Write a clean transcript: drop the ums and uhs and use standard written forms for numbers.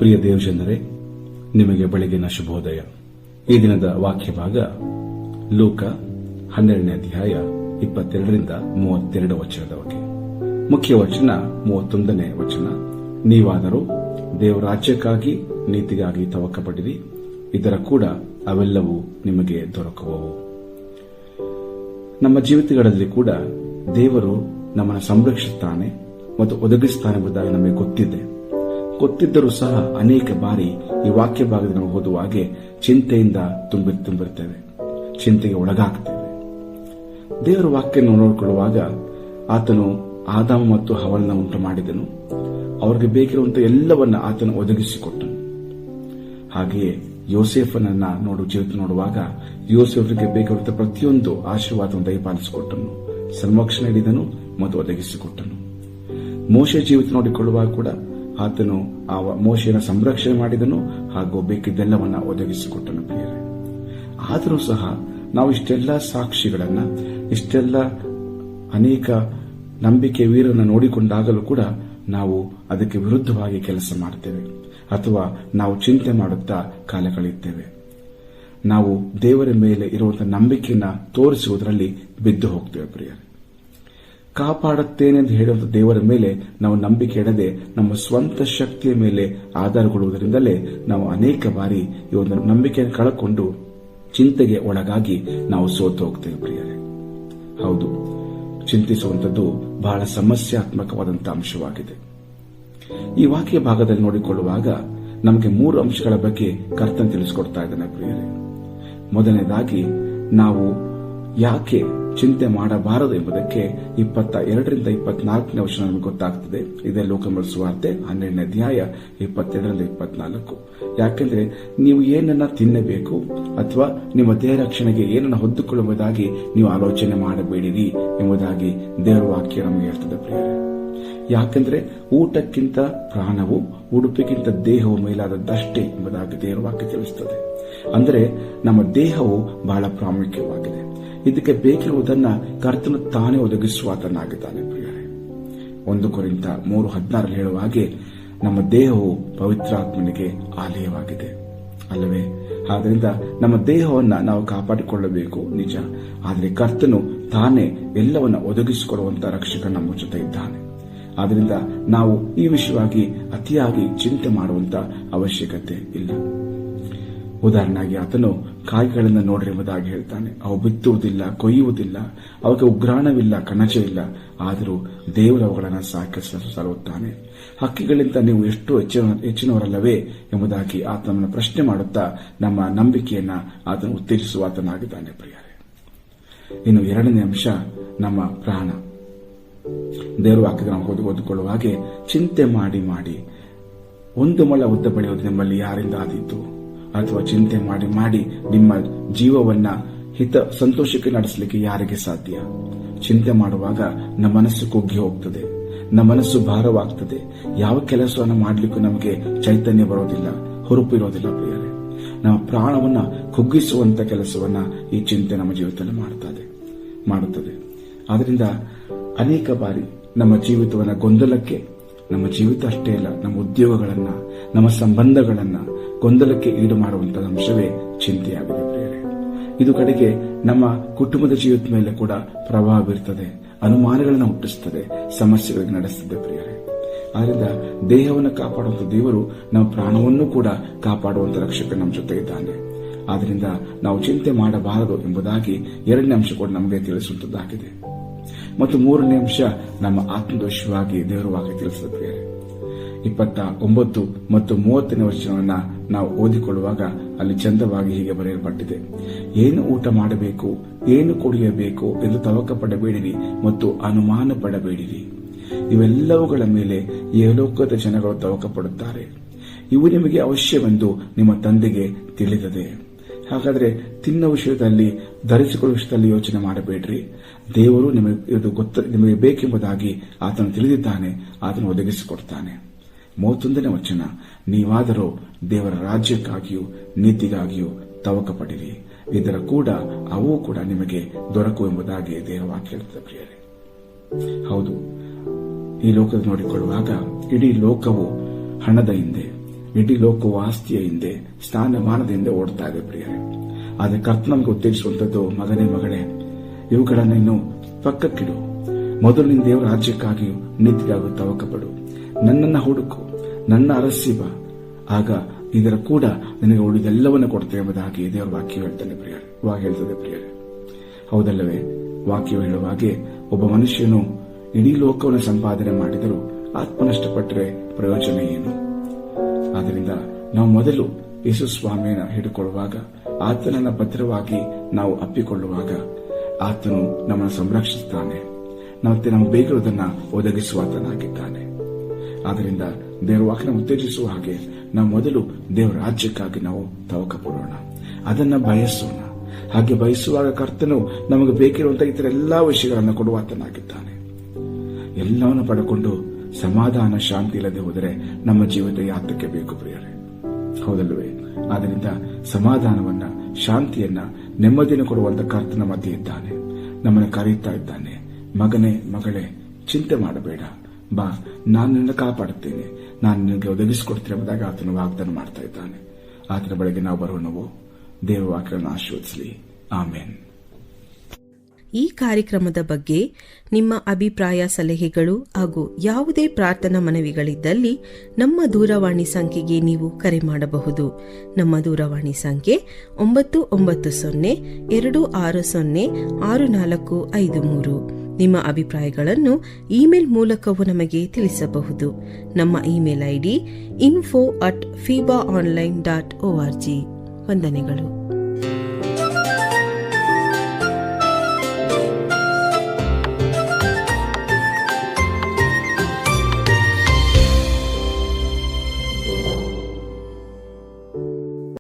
ಪ್ರಿಯ ದೇವಜನರೇ, ನಿಮಗೆ ಬೆಳಗಿನ ಶುಭೋದಯ. ಈ ದಿನದ ವಾಕ್ಯ ಭಾಗ ಲೂಕ 12ನೇ ಅಧ್ಯಾಯ 22ರಿಂದ 32 ವಚನದವರೆಗೆ. ಮುಖ್ಯ ವಚನ 31ನೇ ವಚನ. ನೀವಾದರೂ ದೇವರ ರಾಜ್ಯಕ್ಕಾಗಿ ನೀತಿಗಾಗಿ ತವಕಪಡಿರಿ, ಇದರ ಕೂಡ ಅವೆಲ್ಲವೂ ನಿಮಗೆ ದೊರಕುವವು. ನಮ್ಮ ಜೀವಿತಗಳಲ್ಲಿ ಕೂಡ ದೇವರು ನಮ್ಮನ್ನು ಸಂರಕ್ಷಿಸುತ್ತಾನೆ ಮತ್ತು ಒದಗಿಸುತ್ತಾನೆ ಎಂಬುದಾಗಿ ನಮಗೆ ಗೊತ್ತಿದ್ದರೂ ಸಹ ಅನೇಕ ಬಾರಿ ಈ ವಾಕ್ಯ ಭಾಗದಲ್ಲಿ ನಾವು ಓದುವ ಹಾಗೆ ಚಿಂತೆಯಿಂದ ತುಂಬಿರ್ತೇವೆ, ಚಿಂತೆಗೆ ಒಳಗಾಗ್ತೇವೆ. ದೇವರ ವಾಕ್ಯ ನೋಡಿಕೊಳ್ಳುವಾಗ ಆತನು ಆದಾಮ ಮತ್ತು ಹವ್ವಳನ್ನು ಉಂಟು ಮಾಡಿದನು, ಅವರಿಗೆ ಬೇಕಿರುವಂತಹ ಎಲ್ಲವನ್ನ ಆತನು ಒದಗಿಸಿಕೊಟ್ಟನು. ಹಾಗೆಯೇ ಯೋಸೇಫನನ್ನ ಜೀವಿತ ನೋಡುವಾಗ ಯೋಸೇಫರಿಗೆ ಬೇಕಾದಂತಹ ಪ್ರತಿಯೊಂದು ಆಶೀರ್ವಾದವನ್ನು ದಯಪಾಲಿಸಿಕೊಟ್ಟನು, ಸಂರಕ್ಷಣೆ ನೀಡಿದನು ಮತ್ತು ಒದಗಿಸಿಕೊಟ್ಟನು. ಮೋಶೆ ಜೀವಿತ ನೋಡಿಕೊಳ್ಳುವಾಗ ಕೂಡ ಆತನು ಆ ಮೋಶೆಯನ್ನು ಸಂರಕ್ಷಣೆ ಮಾಡಿದನು ಹಾಗೂ ಬೇಕಿದ್ದೆಲ್ಲವನ್ನ ಒದಗಿಸಿಕೊಟ್ಟನು. ಪ್ರಿಯರೇ, ಆದರೂ ಸಹ ನಾವು ಇಷ್ಟೆಲ್ಲ ಸಾಕ್ಷಿಗಳನ್ನ, ಇಷ್ಟೆಲ್ಲ ಅನೇಕ ನಂಬಿಕೆ ವೀರನ್ನ ನೋಡಿಕೊಂಡಾಗಲೂ ಕೂಡ ನಾವು ಅದಕ್ಕೆ ವಿರುದ್ಧವಾಗಿ ಕೆಲಸ ಮಾಡ್ತೇವೆ ಅಥವಾ ನಾವು ಚಿಂತೆ ಮಾಡುತ್ತಾ ಕಾಲ ಕಳೆಯುತ್ತೇವೆ. ನಾವು ದೇವರ ಮೇಲೆ ಇರುವಂತಹ ನಂಬಿಕೆಯನ್ನ ತೋರಿಸುವುದರಲ್ಲಿ ಬಿದ್ದು ಹೋಗ್ತೇವೆ. ಪ್ರಿಯರೇ, ಕಾಪಾಡುತ್ತೇನೆ ಎಂದು ಹೇಳುವಂತಹ ದೇವರ ಮೇಲೆ ನಾವು ನಂಬಿಕೆ ಇಡದೆ ನಮ್ಮ ಸ್ವಂತ ಶಕ್ತಿಯ ಮೇಲೆ ಆಧಾರಗೊಳ್ಳುವುದರಿಂದಲೇ ನಾವು ಅನೇಕ ಬಾರಿ ಈ ಒಂದು ನಂಬಿಕೆಯನ್ನು ಕಳಕೊಂಡು ಚಿಂತೆಗೆ ಒಳಗಾಗಿ ನಾವು ಸೋತು ಹೋಗ್ತೇವೆ. ಪ್ರಿಯರೇ, ಹೌದು, ಚಿಂತಿಸುವಂಥದ್ದು ಬಹಳ ಸಮಸ್ಯಾತ್ಮಕವಾದಂತಹ ಅಂಶವಾಗಿದೆ. ಈ ವಾಕ್ಯ ಭಾಗದಲ್ಲಿ ನೋಡಿಕೊಳ್ಳುವಾಗ ನಮಗೆ 3 ಅಂಶಗಳ ಬಗ್ಗೆ ಕರ್ತನ ತಿಳಿಸಿಕೊಡ್ತಾ ಇದ್ದಾನೆ. ಪ್ರಿಯರೇ, ಮೊದಲನೇದಾಗಿ ನಾವು ಯಾಕೆ ಚಿಂತೆ ಮಾಡಬಾರದು ಎಂಬುದಕ್ಕೆ 22ರಿಂದ 24ನೇ ವಚನ ನಮಗೆ ಗೊತ್ತಾಗ್ತದೆ. ಇದೇ ಲೋಕಮಲ್ ಸುವಾರ್ತೆ 12ನೇ ಅಧ್ಯಾಯ 22ರಿಂದ 24. ಯಾಕೆಂದ್ರೆ ನೀವು ಏನನ್ನ ತಿನ್ನಬೇಕು ಅಥವಾ ನಿಮ್ಮ ದೇಹ ರಕ್ಷಣೆಗೆ ಏನನ್ನ ಹೊದ್ದುಕೊಳ್ಳುವುದಾಗಿ ನೀವು ಆಲೋಚನೆ ಮಾಡಬೇಡಿರಿ ಎಂಬುದಾಗಿ ದೇವರ ವಾಕ್ಯ ನಮಗೆ ಹೇಳ್ತದೆ. ಪ್ರಿಯರೇ, ಯಾಕೆಂದ್ರೆ ಊಟಕ್ಕಿಂತ ಪ್ರಾಣವು, ಉಡುಪಿಗಿಂತ ದೇಹವು ಮೇಲಾದದ್ದಷ್ಟೇ ಎಂಬುದಾಗಿ ದೇವರ ವಾಕ್ಯ ತಿಳಿಸುತ್ತದೆ. ಅಂದರೆ ನಮ್ಮ ದೇಹವು ಬಹಳ ಪ್ರಾಮುಖ್ಯವಾಗಿದೆ. ಇದಕ್ಕೆ ಬೇಕಿರುವುದನ್ನ ಕರ್ತನು ತಾನೇ ಒದಗಿಸುವಾತನಾಗಿದ್ದಾನೆ. ಪ್ರಿಯರೇ, 1 ಕೊರಿಂಥ 3:16 ಹೇಳುವ ಹಾಗೆ ನಮ್ಮ ದೇಹವು ಪವಿತ್ರಾತ್ಮನಿಗೆ ಆಲಯವಾಗಿದೆ ಅಲ್ಲವೇ? ಆದ್ದರಿಂದ ನಮ್ಮ ದೇಹವನ್ನ ನಾವು ಕಾಪಾಡಿಕೊಳ್ಳಬೇಕು ನಿಜ, ಆದರೆ ಕರ್ತನು ತಾನೇ ಎಲ್ಲವನ್ನ ಒದಗಿಸಿಕೊಡುವಂತಹ ರಕ್ಷಕ ನಮ್ಮ ಜೊತೆ ಇದ್ದಾನೆ. ಆದ್ದರಿಂದ ನಾವು ಈ ವಿಷಯವಾಗಿ ಅತಿಯಾಗಿ ಚಿಂತೆ ಮಾಡುವಂತ ಅವಶ್ಯಕತೆ ಇಲ್ಲ. ಉದಾಹರಣೆಯಾಗಿ ಆತನು ಕಾಯಿಗಳನ್ನು ನೋಡ್ರಿ ಎಂಬುದಾಗಿ ಹೇಳ್ತಾನೆ. ಅವು ಬಿತ್ತುವುದಿಲ್ಲ, ಕೊಯ್ಯುವುದಿಲ್ಲ, ಅವಕ್ಕೆ ಉಗ್ರಾಣವಿಲ್ಲ, ಕಣಜ ಇಲ್ಲ, ಆದರೂ ದೇವರು ಅವುಗಳನ್ನು ಸಾಕುತ್ತಾನೆ. ಹಕ್ಕಿಗಳಿಂದ ನೀವು ಎಷ್ಟು ಹೆಚ್ಚಿನವರಲ್ಲವೇ ಎಂಬುದಾಗಿ ಆತನನ್ನು ಪ್ರಶ್ನೆ ಮಾಡುತ್ತಾ ನಮ್ಮ ನಂಬಿಕೆಯನ್ನ ಆತನು ಉತ್ತೇಜಿಸುವ ಆತನಾಗಿದ್ದಾನೆ. ಪ್ರಿಯರೇ, ಇನ್ನು 2ನೇ ಅಂಶ ನಮ್ಮ ಪ್ರಾಣ. ದೇವರ ವಾಕ್ಯದ ನಾವು ಓದಿಕೊಳ್ಳುವ ಹಾಗೆ ಚಿಂತೆ ಮಾಡಿ 1 ಮೊಳ ಉದ್ದ ಬೆಳೆಯುವುದು ನಿಮ್ಮಲ್ಲಿ ಯಾರಿಂದ ಆದೀತು? ಅಥವಾ ಚಿಂತೆ ಮಾಡಿ ನಿಮ್ಮ ಜೀವವನ್ನ ಸಂತೋಷಕ್ಕೆ ನಡೆಸಲಿಕ್ಕೆ ಯಾರಿಗೆ ಸಾಧ್ಯ? ಚಿಂತೆ ಮಾಡುವಾಗ ನಮ್ಮ ಮನಸ್ಸು ಕುಗ್ಗಿ ಹೋಗ್ತದೆ, ನಮ್ಮ ಮನಸ್ಸು ಭಾರವಾಗ್ತದೆ. ಯಾವ ಕೆಲಸವನ್ನು ಮಾಡಲಿಕ್ಕೂ ನಮಗೆ ಚೈತನ್ಯ ಬರೋದಿಲ್ಲ, ಹುರುಪು ಇರೋದಿಲ್ಲ. ಪ್ರಿಯರೇ, ನಮ್ಮ ಪ್ರಾಣವನ್ನ ಕುಗ್ಗಿಸುವಂತ ಕೆಲಸವನ್ನ ಈ ಚಿಂತೆ ನಮ್ಮ ಜೀವಿತದಲ್ಲಿ ಮಾಡುತ್ತದೆ. ಆದ್ರಿಂದ ಅನೇಕ ಬಾರಿ ನಮ್ಮ ಜೀವಿತವನ್ನ ಗೊಂದಲಕ್ಕೆ, ನಮ್ಮ ಜೀವಿತ ಅಷ್ಟೇ ಅಲ್ಲ, ನಮ್ಮ ಉದ್ಯೋಗಗಳನ್ನ, ನಮ್ಮ ಸಂಬಂಧಗಳನ್ನ ಗೊಂದಲಕ್ಕೆ ಈಡು ಮಾಡುವಂತಹ ಅಂಶವೇ ಚಿಂತೆಯಾಗಿದೆ. ಪ್ರಿಯರೇ, ಇದು ಕಡೆಗೆ ನಮ್ಮ ಕುಟುಂಬದ ಜೀವಿತ ಮೇಲೆ ಕೂಡ ಪ್ರಭಾವ ಬೀರ್ತದೆ, ಅನುಮಾನಗಳನ್ನು ಹುಟ್ಟಿಸುತ್ತದೆ, ಸಮಸ್ಯೆಗಳಿಗೆ ನಡೆಸುತ್ತದೆ. ಪ್ರಿಯರೇ, ಆದ್ದರಿಂದ ದೇಹವನ್ನು ಕಾಪಾಡುವಂತ ದೇವರು ನಮ್ಮ ಪ್ರಾಣವನ್ನು ಕೂಡ ಕಾಪಾಡುವಂತ ರಕ್ಷಕ ನಮ್ಮ ಜೊತೆ ಇದ್ದಾನೆ. ಆದ್ರಿಂದ ನಾವು ಚಿಂತೆ ಮಾಡಬಾರದು ಎಂಬುದಾಗಿ 2ನೇ ಅಂಶ ಕೂಡ ನಮಗೆ ತಿಳಿಸುವಂತದ್ದಾಗಿದೆ. ಮತ್ತು 3ನೇ ಅಂಶ ನಮ್ಮ ಆತ್ಮದೋಷವಾಗಿ ದೇವರ ವಾಕ್ಯ ತಿಳಿಸಿದ. ಪ್ರಿಯರೇ, 29 ಮತ್ತು 30ನೇ ವಚನವನ್ನ ನಾವು ಓದಿಕೊಳ್ಳುವಾಗ ಅಲ್ಲಿ ಚಂದವಾಗಿ ಹೀಗೆ ಬರೆಯಲ್ಪಟ್ಟಿದೆ. ಏನು ಊಟ ಮಾಡಬೇಕು, ಏನು ಕುಡಿಯಬೇಕು ಎಂದು ತವಕ ಪಡಬೇಡಿರಿ ಮತ್ತು ಅನುಮಾನ ಪಡಬೇಡಿರಿ. ಇವೆಲ್ಲವುಗಳ ಮೇಲೆ ಈ ಲೋಕದ ಜನಗಳು ತವಕ ಪಡುತ್ತಾರೆ. ಇವು ನಿಮಗೆ ಅವಶ್ಯವೆಂದು ನಿಮ್ಮ ತಂದೆಗೆ ತಿಳಿದದೆ. ಹಾಗಾದ್ರೆ ತಿನ್ನೋ ವಿಷಯದಲ್ಲಿ, ಧರಿಸಿಕೊಳ್ಳುವ ವಿಷಯದಲ್ಲಿ ಯೋಚನೆ ಮಾಡಬೇಡ್ರಿ. ದೇವರು ನಿಮಗೆ ಬೇಕೆಂಬುದಾಗಿ ಆತನು ತಿಳಿದಿದ್ದಾನೆ, ಆತನು ಒದಗಿಸಿಕೊಡ್ತಾನೆ. 31ನೇ ವಚನ, ನೀವಾದರೂ ದೇವರ ರಾಜ್ಯಕ್ಕಾಗಿಯೂ ನೀತಿಗಾಗಿಯೂ ತವಕ ಪಡಿರಿ, ಇದರ ಕೂಡ ಅವು ಕೂಡ ನಿಮಗೆ ದೊರಕುವೆಂಬುದಾಗಿ ದೇವರ ವಾಕ್ಯ ಹೇಳುತ್ತದೆ. ಪ್ರಿಯರೇ, ಹೌದು, ಈ ಲೋಕದ ನೋಡಿಕೊಳ್ಳುವಾಗ ಇಡೀ ಲೋಕವು ಹಣದ ಹಿಂದೆ, ಇಡೀ ಲೋಕವು ಆಸ್ತಿಯ ಹಿಂದೆ, ಸ್ಥಾನಮಾನದ ಹಿಂದೆ ಓಡ್ತಾ ಇದೆ ಪ್ರಿಯರೇ. ಆದರೆ ಕರ್ತ ನಮಗೆ ಉತ್ತೇಜಿಸುವಂತದ್ದು, ಮಗನೇ ಮಗಳೇ, ಇವುಗಳನ್ನು ಇನ್ನು ಪಕ್ಕಕ್ಕಿಡು, ಮೊದಲು ನಿನ್ನ ದೇವರ ರಾಜ್ಯಕ್ಕಾಗಿ ನೀತಿಗಾಗಿ ತವಕಪಡು, ನನ್ನನ್ನು ಹುಡುಕು, ನನ್ನ ಅರಸಿ ಬಾ, ಆಗ ಇದರ ಕೂಡ ನಿನಗೆ ಉಳಿದೆಲ್ಲವನ್ನು ಕೊಡ್ತೇವೆ ಎಂಬುದಾಗಿ ದೇವರ ವಾಕ್ಯ ಹೇಳ್ತದೆ ಪ್ರಿಯರೇ. ಹೌದಲ್ಲವೇ? ವಾಕ್ಯವು ಹೇಳುವ ಹಾಗೆ ಒಬ್ಬ ಮನುಷ್ಯನು ಇಡೀ ಲೋಕವನ್ನು ಸಂಪಾದನೆ ಮಾಡಿದರೂ ಆತ್ಮನಷ್ಟಪಟ್ಟರೆ ಪ್ರಯೋಜನ ಏನು? ಆದ್ದರಿಂದ ನಾವು ಮೊದಲು ಯೇಸು ಸ್ವಾಮಿಯನ್ನು ಹಿಡಿಕೊಳ್ಳುವಾಗ, ಆತನನ್ನ ಭದ್ರವಾಗಿ ನಾವು ಅಪ್ಪಿಕೊಳ್ಳುವಾಗ ಆತನು ನಮ್ಮನ್ನು ಸಂರಕ್ಷಿಸುತ್ತಾನೆ, ನಮ್ಮ ಬೇಕಿರುವುದನ್ನು ಒದಗಿಸುವಾತನಾಗಿದ್ದಾನೆ. ಆದ್ದರಿಂದ ದೇವರ ವಾಕ್ಯನ ಉತ್ತೇಜಿಸುವ ಹಾಗೆ ನಾವು ಮೊದಲು ದೇವರ ರಾಜ್ಯಕ್ಕಾಗಿ ನಾವು ತವಕ ಪಡೋಣ, ಅದನ್ನ ಬಯಸೋಣ. ಹಾಗೆ ಬಯಸುವಾಗ ಕರ್ತನು ನಮಗೆ ಬೇಕಿರುವಂತಹ ಇತರ ಎಲ್ಲಾ ವಿಷಯಗಳನ್ನು ಕೊಡುವಾತನಾಗಿದ್ದಾನೆ. ಎಲ್ಲವನ್ನು ಪಡೆದುಕೊಂಡು ಸಮಾಧಾನ, ಶಾಂತಿ ಇಲ್ಲದೆ ಹೋದರೆ ನಮ್ಮ ಜೀವಿತ ಯಾತಕ್ಕೆ ಬೇಕು ಪ್ರಿಯರೇ? ಹೌದಲ್ಲವೇ? ಆದ್ದರಿಂದ ಸಮಾಧಾನವನ್ನ, ಶಾಂತಿಯನ್ನ, ನೆಮ್ಮದಿಯನ್ನು ಕೊಡುವಂತ ಕರ್ತನ ಮಧ್ಯೆ ಇದ್ದಾನೆ, ನಮ್ಮನ್ನು ಕರೆಯುತ್ತಾ ಇದ್ದಾನೆ. ಮಗನೇ ಮಗಳೇ, ಚಿಂತೆ ಮಾಡಬೇಡ, ಬಾ, ನಾನು ನಿನ್ನ ಕಾಪಾಡುತ್ತೇನೆ, ನಾನು ನಿನಗೆ ಒದಗಿಸಿಕೊಡ್ತೇನೆ ಎಂಬುದಾಗಿ ಆತನು ವಾಗ್ದಾನ ಮಾಡ್ತಾ ಇದ್ದಾನೆ. ಆತನ ಬಳಿಗೆ ನಾವು ಬರೋಣವು. ದೇವ ವಾಕ್ಯಗಳನ್ನು ಆಶೀರ್ವದಿಸಲಿ. ಆಮೇನ್. ಈ ಕಾರ್ಯಕ್ರಮದ ಬಗ್ಗೆ ನಿಮ್ಮ ಅಭಿಪ್ರಾಯ, ಸಲಹೆಗಳು ಹಾಗೂ ಯಾವುದೇ ಪ್ರಾರ್ಥನಾ ಮನವಿಗಳಿದ್ದಲ್ಲಿ ನಮ್ಮ ದೂರವಾಣಿ ಸಂಖ್ಯೆಗೆ ನೀವು ಕರೆ ಮಾಡಬಹುದು. ನಮ್ಮ ದೂರವಾಣಿ ಸಂಖ್ಯೆ 9902606453. ನಿಮ್ಮ ಅಭಿಪ್ರಾಯಗಳನ್ನು ಇಮೇಲ್ ಮೂಲಕವೂ ನಮಗೆ ತಿಳಿಸಬಹುದು. ನಮ್ಮ ಇಮೇಲ್ ಐಡಿ info@fibaonline.org. ವಂದನೆಗಳು.